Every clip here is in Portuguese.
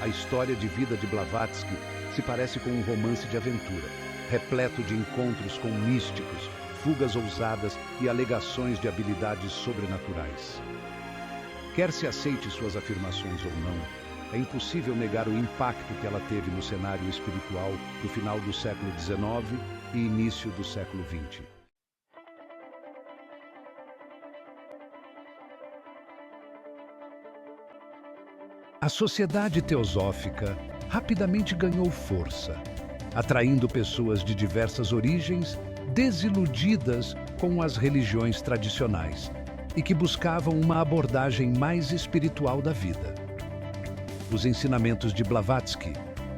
A história de vida de Blavatsky se parece com um romance de aventura, repleto de encontros com místicos, fugas ousadas e alegações de habilidades sobrenaturais. Quer se aceite suas afirmações ou não, é impossível negar o impacto que ela teve no cenário espiritual do final do século XIX e início do século XX. A sociedade teosófica rapidamente ganhou força, atraindo pessoas de diversas origens, desiludidas com as religiões tradicionais e que buscavam uma abordagem mais espiritual da vida. Os ensinamentos de Blavatsky,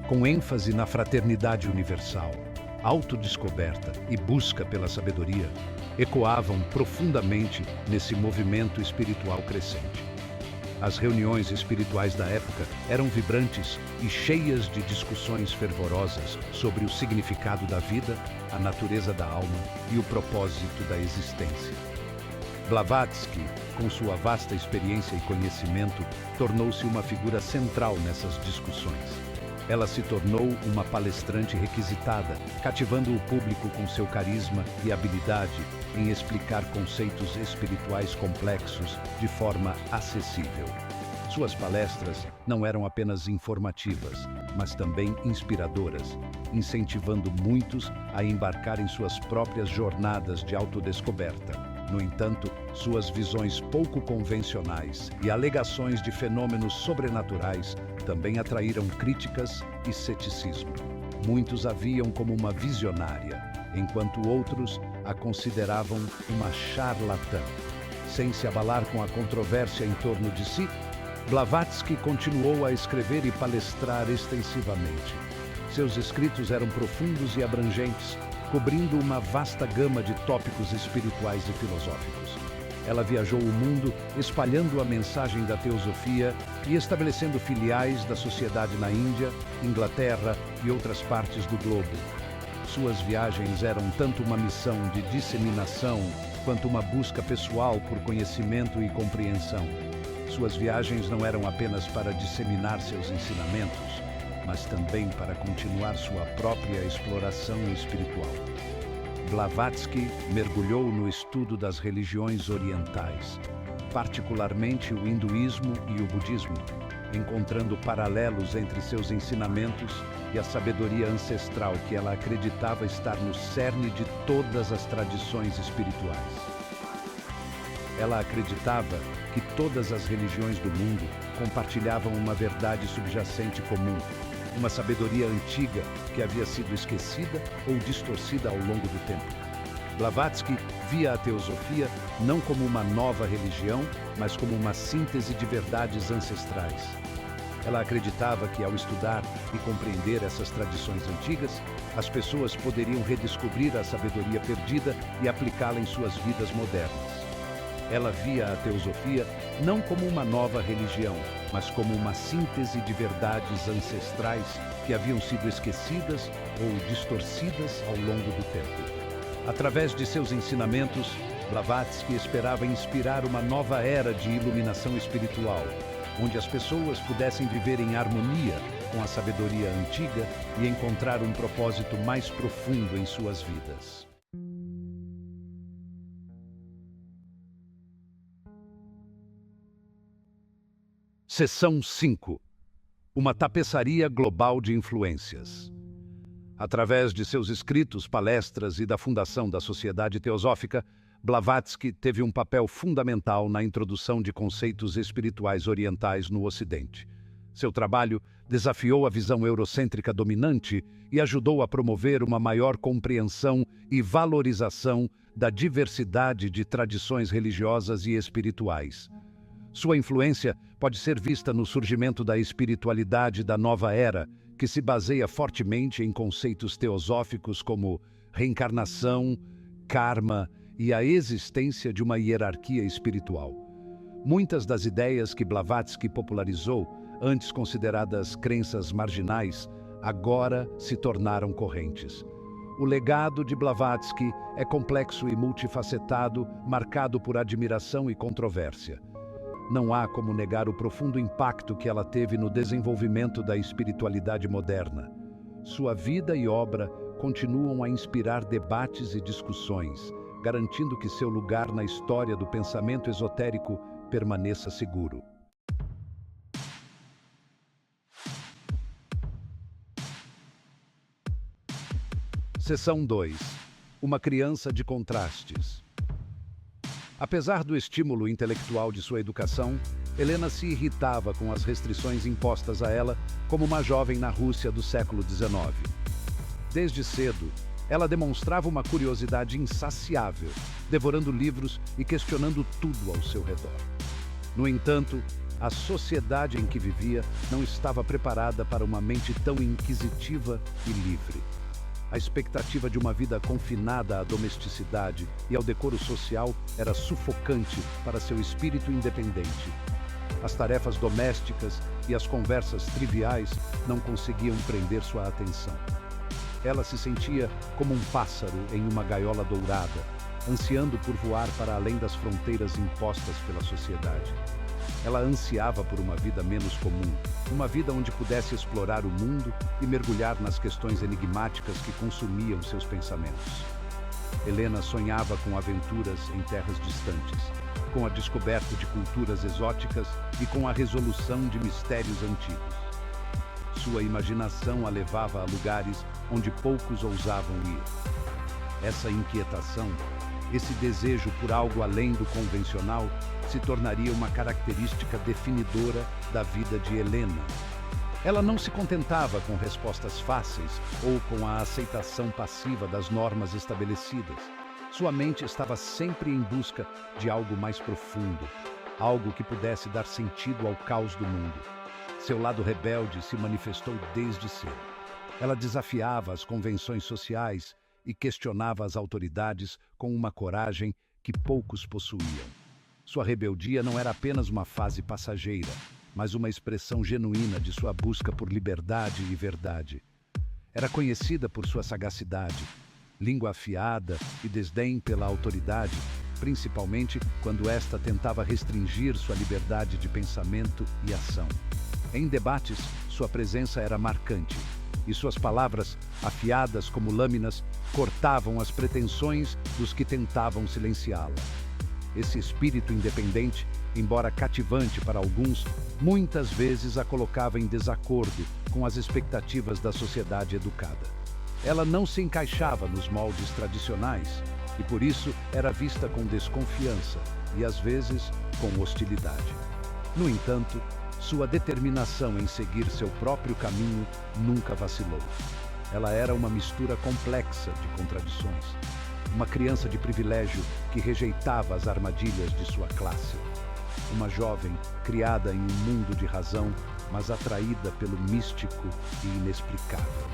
com ênfase na fraternidade universal, autodescoberta e busca pela sabedoria, ecoavam profundamente nesse movimento espiritual crescente. As reuniões espirituais da época eram vibrantes e cheias de discussões fervorosas sobre o significado da vida, a natureza da alma e o propósito da existência. Blavatsky, com sua vasta experiência e conhecimento, tornou-se uma figura central nessas discussões. Ela se tornou uma palestrante requisitada, cativando o público com seu carisma e habilidade em explicar conceitos espirituais complexos de forma acessível. Suas palestras não eram apenas informativas, mas também inspiradoras, incentivando muitos a embarcar em suas próprias jornadas de autodescoberta. No entanto, suas visões pouco convencionais e alegações de fenômenos sobrenaturais também atraíram críticas e ceticismo. Muitos a viam como uma visionária, enquanto outros a consideravam uma charlatã. Sem se abalar com a controvérsia em torno de si, Blavatsky continuou a escrever e palestrar extensivamente. Seus escritos eram profundos e abrangentes, cobrindo uma vasta gama de tópicos espirituais e filosóficos. Ela viajou o mundo espalhando a mensagem da teosofia e estabelecendo filiais da sociedade na Índia, Inglaterra e outras partes do globo. Suas viagens eram tanto uma missão de disseminação quanto uma busca pessoal por conhecimento e compreensão. Suas viagens não eram apenas para disseminar seus ensinamentos, mas também para continuar sua própria exploração espiritual. Blavatsky mergulhou no estudo das religiões orientais, particularmente o hinduísmo e o budismo, encontrando paralelos entre seus ensinamentos e a sabedoria ancestral que ela acreditava estar no cerne de todas as tradições espirituais. Ela acreditava que todas as religiões do mundo compartilhavam uma verdade subjacente comum, uma sabedoria antiga que havia sido esquecida ou distorcida ao longo do tempo. Blavatsky via a teosofia não como uma nova religião, mas como uma síntese de verdades ancestrais. Ela acreditava que, ao estudar e compreender essas tradições antigas, as pessoas poderiam redescobrir a sabedoria perdida e aplicá-la em suas vidas modernas. Ela via a teosofia não como uma nova religião, mas como uma síntese de verdades ancestrais que haviam sido esquecidas ou distorcidas ao longo do tempo. Através de seus ensinamentos, Blavatsky esperava inspirar uma nova era de iluminação espiritual, onde as pessoas pudessem viver em harmonia com a sabedoria antiga e encontrar um propósito mais profundo em suas vidas. Seção 5. Uma tapeçaria global de influências. Através de seus escritos, palestras e da fundação da Sociedade Teosófica, Blavatsky teve um papel fundamental na introdução de conceitos espirituais orientais no Ocidente. Seu trabalho desafiou a visão eurocêntrica dominante e ajudou a promover uma maior compreensão e valorização da diversidade de tradições religiosas e espirituais. Sua influência pode ser vista no surgimento da espiritualidade da nova era, que se baseia fortemente em conceitos teosóficos como reencarnação, karma e a existência de uma hierarquia espiritual. Muitas das ideias que Blavatsky popularizou, antes consideradas crenças marginais, agora se tornaram correntes. O legado de Blavatsky é complexo e multifacetado, marcado por admiração e controvérsia. não há como negar o profundo impacto que ela teve no desenvolvimento da espiritualidade moderna. Sua vida e obra continuam a inspirar debates e discussões, garantindo que seu lugar na história do pensamento esotérico permaneça seguro. Seção 2. Uma criança de contrastes. Apesar do estímulo intelectual de sua educação, Helena se irritava com as restrições impostas a ela como uma jovem na Rússia do século XIX. Desde cedo, ela demonstrava uma curiosidade insaciável, devorando livros e questionando tudo ao seu redor. No entanto, a sociedade em que vivia não estava preparada para uma mente tão inquisitiva e livre. A expectativa de uma vida confinada à domesticidade e ao decoro social era sufocante para seu espírito independente. As tarefas domésticas e as conversas triviais não conseguiam prender sua atenção. Ela se sentia como um pássaro em uma gaiola dourada, ansiando por voar para além das fronteiras impostas pela sociedade. Ela ansiava por uma vida menos comum, uma vida onde pudesse explorar o mundo e mergulhar nas questões enigmáticas que consumiam seus pensamentos. Helena sonhava com aventuras em terras distantes, com a descoberta de culturas exóticas e com a resolução de mistérios antigos. Sua imaginação a levava a lugares onde poucos ousavam ir. Essa inquietação, esse desejo por algo além do convencional, se tornaria uma característica definidora da vida de Helena. Ela não se contentava com respostas fáceis ou com a aceitação passiva das normas estabelecidas. Sua mente estava sempre em busca de algo mais profundo, algo que pudesse dar sentido ao caos do mundo. Seu lado rebelde se manifestou desde cedo. Ela desafiava as convenções sociais e questionava as autoridades com uma coragem que poucos possuíam. Sua rebeldia não era apenas uma fase passageira, mas uma expressão genuína de sua busca por liberdade e verdade. Era conhecida por sua sagacidade, língua afiada e desdém pela autoridade, principalmente quando esta tentava restringir sua liberdade de pensamento e ação. Em debates, sua presença era marcante, e suas palavras, afiadas como lâminas, cortavam as pretensões dos que tentavam silenciá-la. Esse espírito independente, embora cativante para alguns, muitas vezes a colocava em desacordo com as expectativas da sociedade educada. Ela não se encaixava nos moldes tradicionais e, por isso, era vista com desconfiança e, às vezes, com hostilidade. No entanto, sua determinação em seguir seu próprio caminho nunca vacilou. Ela era uma mistura complexa de contradições. Uma criança de privilégio que rejeitava as armadilhas de sua classe. Uma jovem criada em um mundo de razão, mas atraída pelo místico e inexplicável.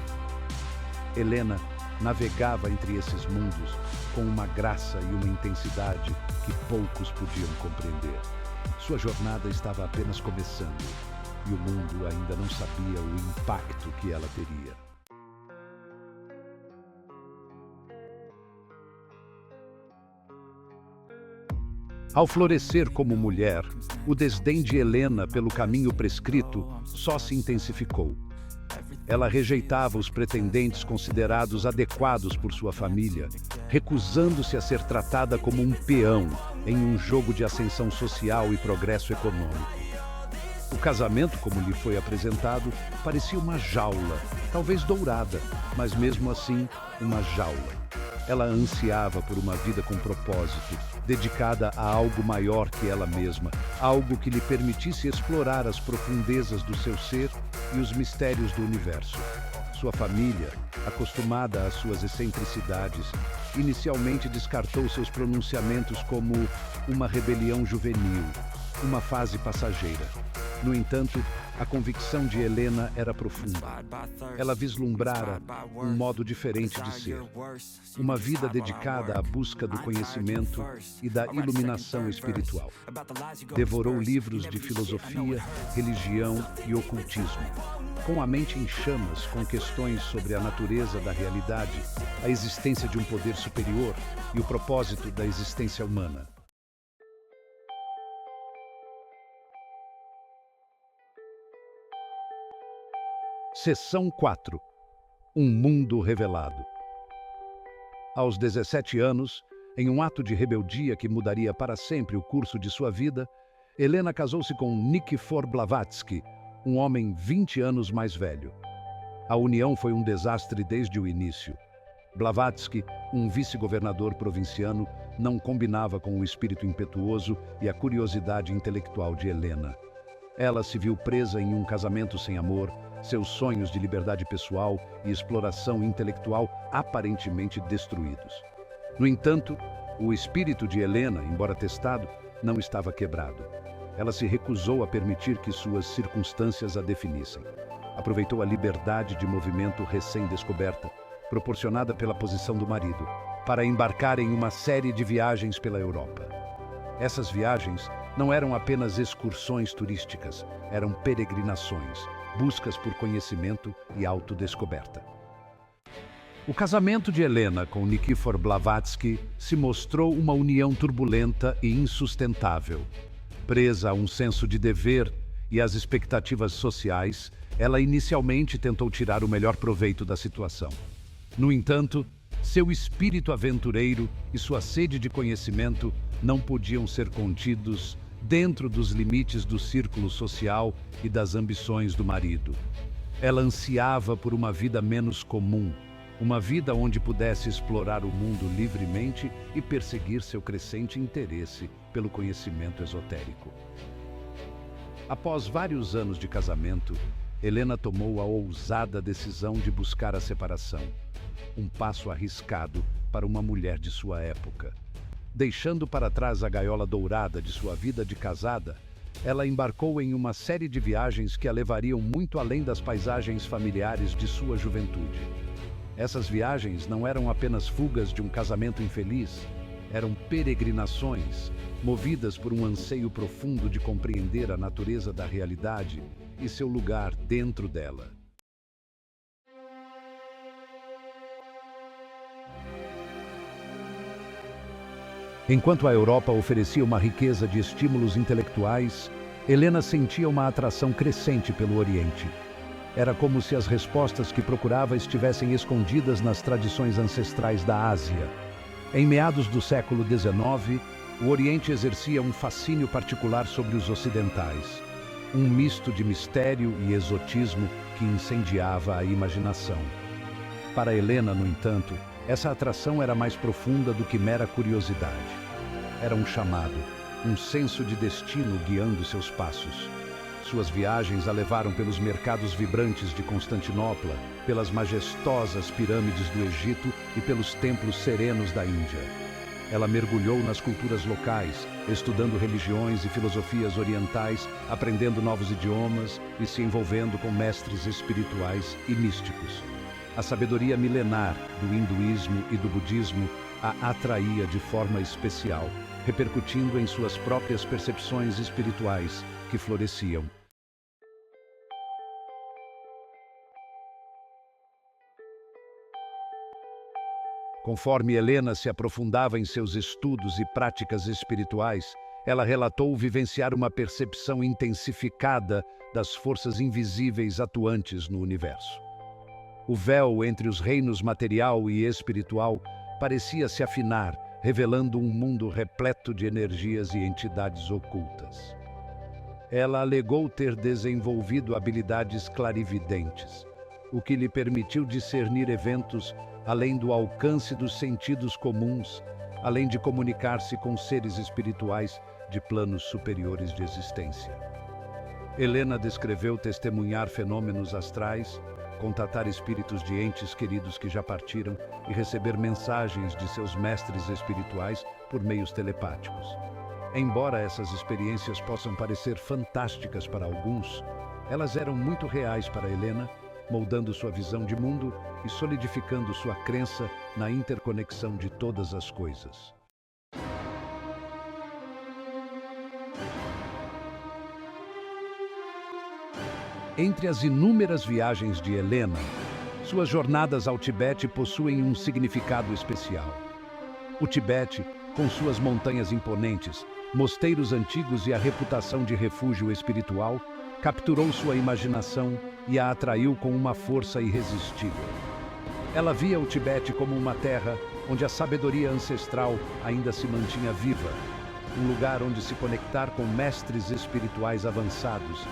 Helena navegava entre esses mundos com uma graça e uma intensidade que poucos podiam compreender. Sua jornada estava apenas começando e o mundo ainda não sabia o impacto que ela teria. Ao florescer como mulher, o desdém de Helena pelo caminho prescrito só se intensificou. Ela rejeitava os pretendentes considerados adequados por sua família, recusando-se a ser tratada como um peão em um jogo de ascensão social e progresso econômico. O casamento, como lhe foi apresentado, parecia uma jaula, talvez dourada, mas mesmo assim, uma jaula. Ela ansiava por uma vida com propósito, dedicada a algo maior que ela mesma, algo que lhe permitisse explorar as profundezas do seu ser e os mistérios do universo. Sua família, acostumada às suas excentricidades, inicialmente descartou seus pronunciamentos como uma rebelião juvenil, uma fase passageira. No entanto, a convicção de Helena era profunda. Ela vislumbrara um modo diferente de ser. Uma vida dedicada à busca do conhecimento e da iluminação espiritual. Devorou livros de filosofia, religião e ocultismo. Com a mente em chamas com questões sobre a natureza da realidade, a existência de um poder superior e o propósito da existência humana. Seção 4. Um mundo revelado. Aos 17 anos, em um ato de rebeldia que mudaria para sempre o curso de sua vida, Helena casou-se com Nikifor Blavatsky, um homem 20 anos mais velho. A união foi um desastre desde o início. Blavatsky, um vice-governador provinciano, não combinava com o espírito impetuoso e a curiosidade intelectual de Helena. Ela se viu presa em um casamento sem amor, seus sonhos de liberdade pessoal e exploração intelectual aparentemente destruídos. No entanto, o espírito de Helena, embora testado, não estava quebrado. Ela se recusou a permitir que suas circunstâncias a definissem. Aproveitou a liberdade de movimento recém-descoberta, proporcionada pela posição do marido, para embarcar em uma série de viagens pela Europa. Essas viagens não eram apenas excursões turísticas, eram peregrinações, buscas por conhecimento e autodescoberta. O casamento de Helena com Nikifor Blavatsky se mostrou uma união turbulenta e insustentável. Presa a um senso de dever e às expectativas sociais, ela inicialmente tentou tirar o melhor proveito da situação. No entanto, seu espírito aventureiro e sua sede de conhecimento não podiam ser contidos dentro dos limites do círculo social e das ambições do marido. Ela ansiava por uma vida menos comum, uma vida onde pudesse explorar o mundo livremente e perseguir seu crescente interesse pelo conhecimento esotérico. Após vários anos de casamento, Helena tomou a ousada decisão de buscar a separação, um passo arriscado para uma mulher de sua época. Deixando para trás a gaiola dourada de sua vida de casada, ela embarcou em uma série de viagens que a levariam muito além das paisagens familiares de sua juventude. Essas viagens não eram apenas fugas de um casamento infeliz, eram peregrinações, movidas por um anseio profundo de compreender a natureza da realidade e seu lugar dentro dela. Enquanto a Europa oferecia uma riqueza de estímulos intelectuais, Helena sentia uma atração crescente pelo Oriente. Era como se as respostas que procurava estivessem escondidas nas tradições ancestrais da Ásia. Em meados do século XIX, o Oriente exercia um fascínio particular sobre os ocidentais, um misto de mistério e exotismo que incendiava a imaginação. Para Helena, no entanto, essa atração era mais profunda do que mera curiosidade. Era um chamado, um senso de destino guiando seus passos. Suas viagens a levaram pelos mercados vibrantes de Constantinopla, pelas majestosas pirâmides do Egito e pelos templos serenos da Índia. Ela mergulhou nas culturas locais, estudando religiões e filosofias orientais, aprendendo novos idiomas e se envolvendo com mestres espirituais e místicos. A sabedoria milenar do hinduísmo e do budismo a atraía de forma especial, repercutindo em suas próprias percepções espirituais que floresciam. Conforme Helena se aprofundava em seus estudos e práticas espirituais, ela relatou vivenciar uma percepção intensificada das forças invisíveis atuantes no universo. O véu entre os reinos material e espiritual parecia se afinar, revelando um mundo repleto de energias e entidades ocultas. Ela alegou ter desenvolvido habilidades clarividentes, o que lhe permitiu discernir eventos além do alcance dos sentidos comuns, além de comunicar-se com seres espirituais de planos superiores de existência. Helena descreveu testemunhar fenômenos astrais, contatar espíritos de entes queridos que já partiram e receber mensagens de seus mestres espirituais por meios telepáticos. Embora essas experiências possam parecer fantásticas para alguns, elas eram muito reais para Helena, moldando sua visão de mundo e solidificando sua crença na interconexão de todas as coisas. Entre as inúmeras viagens de Helena, suas jornadas ao Tibete possuem um significado especial. O Tibete, com suas montanhas imponentes, mosteiros antigos e a reputação de refúgio espiritual, capturou sua imaginação e a atraiu com uma força irresistível. Ela via o Tibete como uma terra onde a sabedoria ancestral ainda se mantinha viva, um lugar onde se conectar com mestres espirituais avançados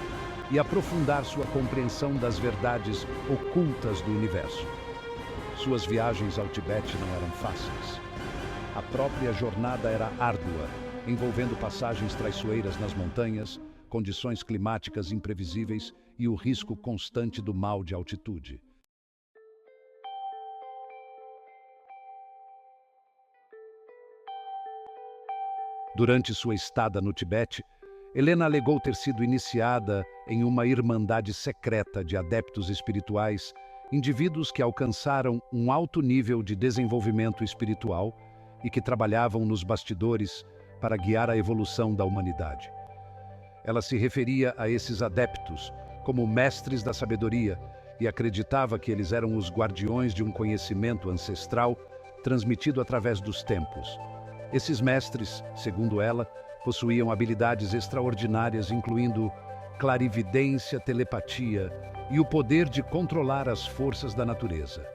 e aprofundar sua compreensão das verdades ocultas do universo. Suas viagens ao Tibete não eram fáceis. A própria jornada era árdua, envolvendo passagens traiçoeiras nas montanhas, condições climáticas imprevisíveis e o risco constante do mal de altitude. Durante sua estada no Tibete, Helena alegou ter sido iniciada em uma irmandade secreta de adeptos espirituais, indivíduos que alcançaram um alto nível de desenvolvimento espiritual e que trabalhavam nos bastidores para guiar a evolução da humanidade. Ela se referia a esses adeptos como mestres da sabedoria e acreditava que eles eram os guardiões de um conhecimento ancestral transmitido através dos tempos. Esses mestres, segundo ela, possuíam habilidades extraordinárias, incluindo clarividência, telepatia e o poder de controlar as forças da natureza.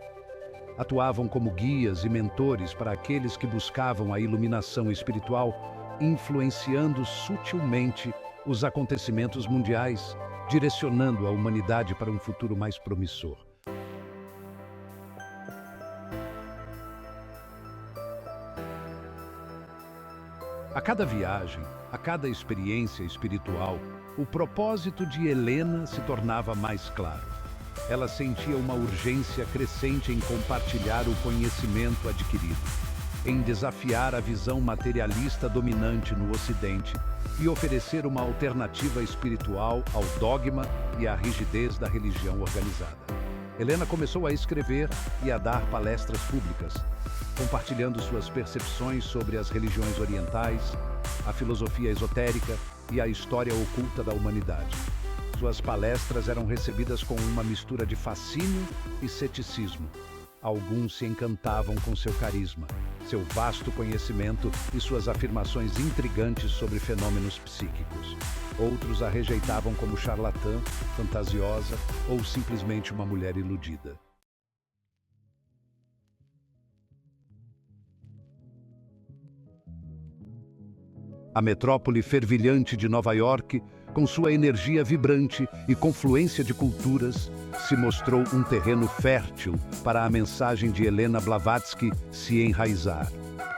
Atuavam como guias e mentores para aqueles que buscavam a iluminação espiritual, influenciando sutilmente os acontecimentos mundiais, direcionando a humanidade para um futuro mais promissor. A cada viagem, a cada experiência espiritual, o propósito de Helena se tornava mais claro. Ela sentia uma urgência crescente em compartilhar o conhecimento adquirido, em desafiar a visão materialista dominante no Ocidente e oferecer uma alternativa espiritual ao dogma e à rigidez da religião organizada. Helena começou a escrever e a dar palestras públicas, compartilhando suas percepções sobre as religiões orientais, a filosofia esotérica e a história oculta da humanidade. Suas palestras eram recebidas com uma mistura de fascínio e ceticismo. Alguns se encantavam com seu carisma, seu vasto conhecimento e suas afirmações intrigantes sobre fenômenos psíquicos. Outros a rejeitavam como charlatã, fantasiosa ou simplesmente uma mulher iludida. A metrópole fervilhante de Nova York, com sua energia vibrante e confluência de culturas, se mostrou um terreno fértil para a mensagem de Helena Blavatsky se enraizar.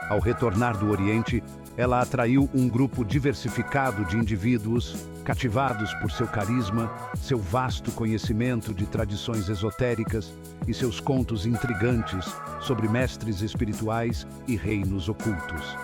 Ao retornar do Oriente, ela atraiu um grupo diversificado de indivíduos cativados por seu carisma, seu vasto conhecimento de tradições esotéricas e seus contos intrigantes sobre mestres espirituais e reinos ocultos.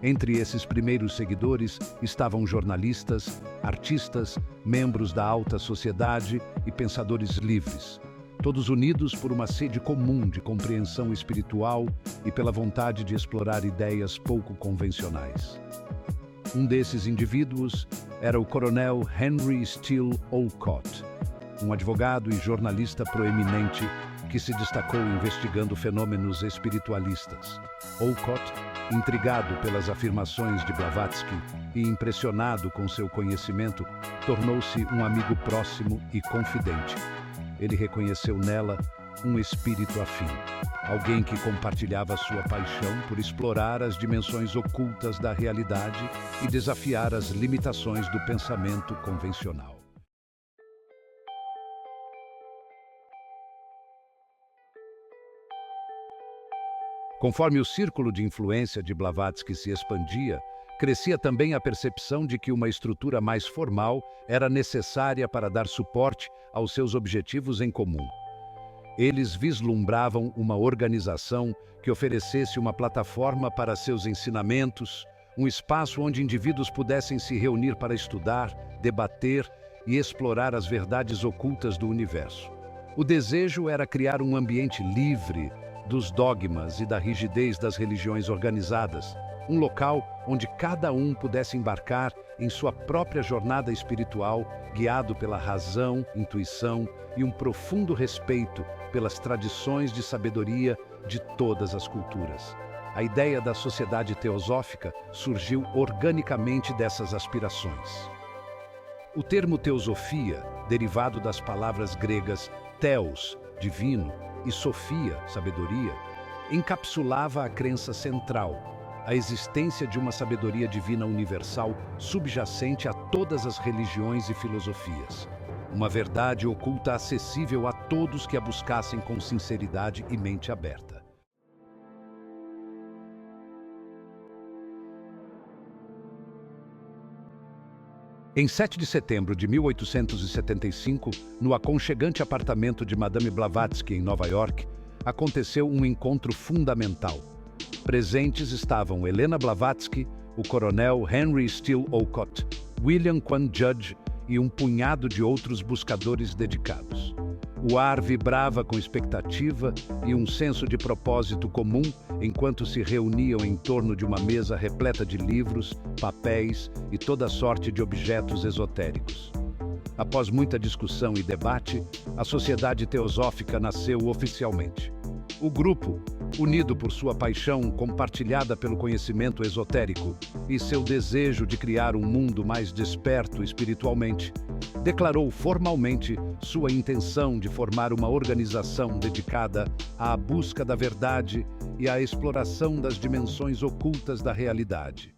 Entre esses primeiros seguidores estavam jornalistas, artistas, membros da alta sociedade e pensadores livres, todos unidos por uma sede comum de compreensão espiritual e pela vontade de explorar ideias pouco convencionais. Um desses indivíduos era o coronel Henry Steele Olcott, um advogado e jornalista proeminente que se destacou investigando fenômenos espiritualistas. Olcott, intrigado pelas afirmações de Blavatsky e impressionado com seu conhecimento, tornou-se um amigo próximo e confidente. Ele reconheceu nela um espírito afim, alguém que compartilhava sua paixão por explorar as dimensões ocultas da realidade e desafiar as limitações do pensamento convencional. Conforme o círculo de influência de Blavatsky se expandia, crescia também a percepção de que uma estrutura mais formal era necessária para dar suporte aos seus objetivos em comum. Eles vislumbravam uma organização que oferecesse uma plataforma para seus ensinamentos, um espaço onde indivíduos pudessem se reunir para estudar, debater e explorar as verdades ocultas do universo. O desejo era criar um ambiente livre dos dogmas e da rigidez das religiões organizadas, um local onde cada um pudesse embarcar em sua própria jornada espiritual, guiado pela razão, intuição e um profundo respeito pelas tradições de sabedoria de todas as culturas. A ideia da sociedade teosófica surgiu organicamente dessas aspirações. O termo teosofia, derivado das palavras gregas theos, divino, e sofia, sabedoria, encapsulava a crença central, a existência de uma sabedoria divina universal subjacente a todas as religiões e filosofias. Uma verdade oculta acessível a todos que a buscassem com sinceridade e mente aberta. Em 7 de setembro de 1875, no aconchegante apartamento de Madame Blavatsky, em Nova York, aconteceu um encontro fundamental. Presentes estavam Helena Blavatsky, o coronel Henry Steele Olcott, William Quan Judge e um punhado de outros buscadores dedicados. O ar vibrava com expectativa e um senso de propósito comum enquanto se reuniam em torno de uma mesa repleta de livros, papéis e toda sorte de objetos esotéricos. Após muita discussão e debate, a Sociedade Teosófica nasceu oficialmente. O grupo, unido por sua paixão compartilhada pelo conhecimento esotérico e seu desejo de criar um mundo mais desperto espiritualmente, declarou formalmente sua intenção de formar uma organização dedicada à busca da verdade e à exploração das dimensões ocultas da realidade.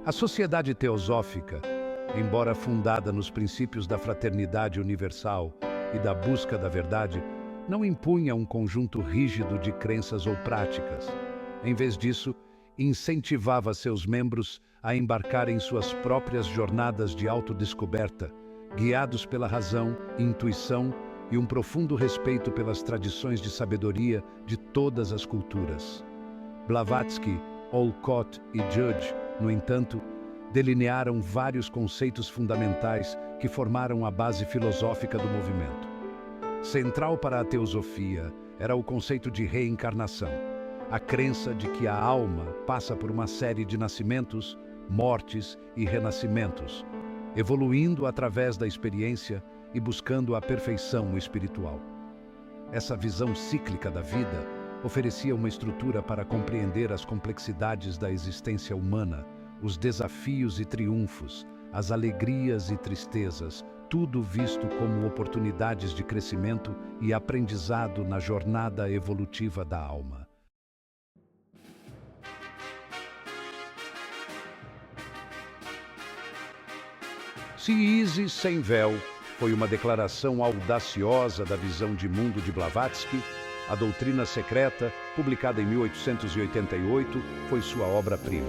A Sociedade Teosófica, embora fundada nos princípios da fraternidade universal e da busca da verdade, não impunha um conjunto rígido de crenças ou práticas. Em vez disso, incentivava seus membros a embarcar em suas próprias jornadas de autodescoberta, guiados pela razão, intuição e um profundo respeito pelas tradições de sabedoria de todas as culturas. Blavatsky, Olcott e Judge, no entanto, delinearam vários conceitos fundamentais que formaram a base filosófica do movimento. Central para a teosofia era o conceito de reencarnação, a crença de que a alma passa por uma série de nascimentos, mortes e renascimentos, evoluindo através da experiência e buscando a perfeição espiritual. Essa visão cíclica da vida oferecia uma estrutura para compreender as complexidades da existência humana, os desafios e triunfos, as alegrias e tristezas, tudo visto como oportunidades de crescimento e aprendizado na jornada evolutiva da alma. Se Isis sem véu foi uma declaração audaciosa da visão de mundo de Blavatsky, A Doutrina Secreta, publicada em 1888, foi sua obra-prima.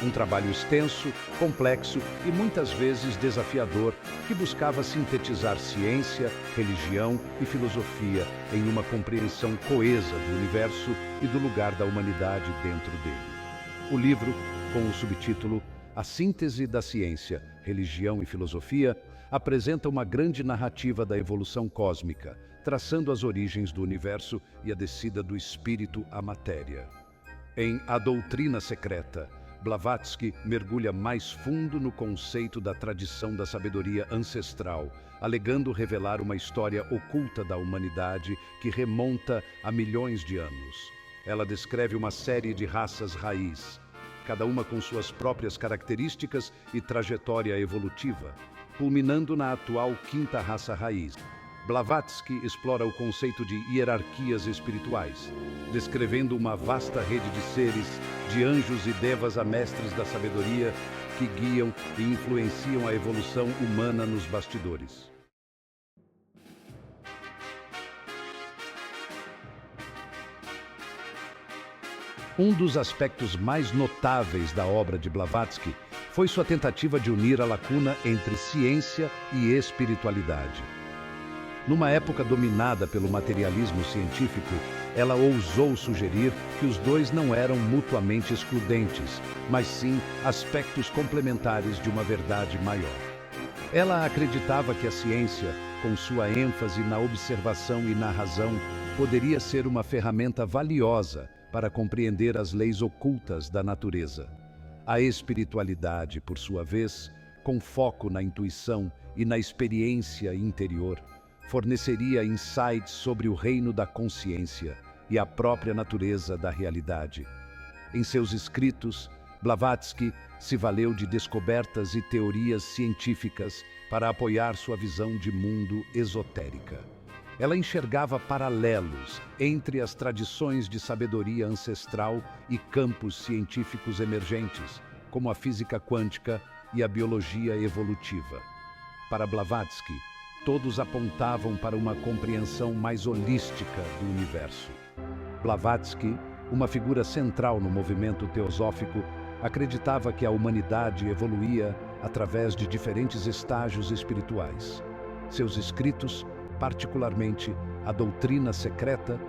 Um trabalho extenso, complexo e muitas vezes desafiador que buscava sintetizar ciência, religião e filosofia em uma compreensão coesa do universo e do lugar da humanidade dentro dele. O livro, com o subtítulo A Síntese da Ciência, Religião e Filosofia, apresenta uma grande narrativa da evolução cósmica, traçando as origens do universo e a descida do espírito à matéria. Em A Doutrina Secreta, Blavatsky mergulha mais fundo no conceito da tradição da sabedoria ancestral, alegando revelar uma história oculta da humanidade que remonta a milhões de anos. Ela descreve uma série de raças raiz, cada uma com suas próprias características e trajetória evolutiva, culminando na atual quinta raça raiz. Blavatsky explora o conceito de hierarquias espirituais, descrevendo uma vasta rede de seres, de anjos e devas a mestres da sabedoria, que guiam e influenciam a evolução humana nos bastidores. Um dos aspectos mais notáveis da obra de Blavatsky foi sua tentativa de unir a lacuna entre ciência e espiritualidade. Numa época dominada pelo materialismo científico, ela ousou sugerir que os dois não eram mutuamente excludentes, mas sim aspectos complementares de uma verdade maior. Ela acreditava que a ciência, com sua ênfase na observação e na razão, poderia ser uma ferramenta valiosa para compreender as leis ocultas da natureza. A espiritualidade, por sua vez, com foco na intuição e na experiência interior, forneceria insights sobre o reino da consciência e a própria natureza da realidade. Em seus escritos, Blavatsky se valeu de descobertas e teorias científicas para apoiar sua visão de mundo esotérica. Ela enxergava paralelos entre as tradições de sabedoria ancestral e campos científicos emergentes, como a física quântica e a biologia evolutiva. Para Blavatsky, todos apontavam para uma compreensão mais holística do universo. Blavatsky, uma figura central no movimento teosófico, acreditava que a humanidade evoluía através de diferentes estágios espirituais. Seus escritos, particularmente a Doutrina Secreta,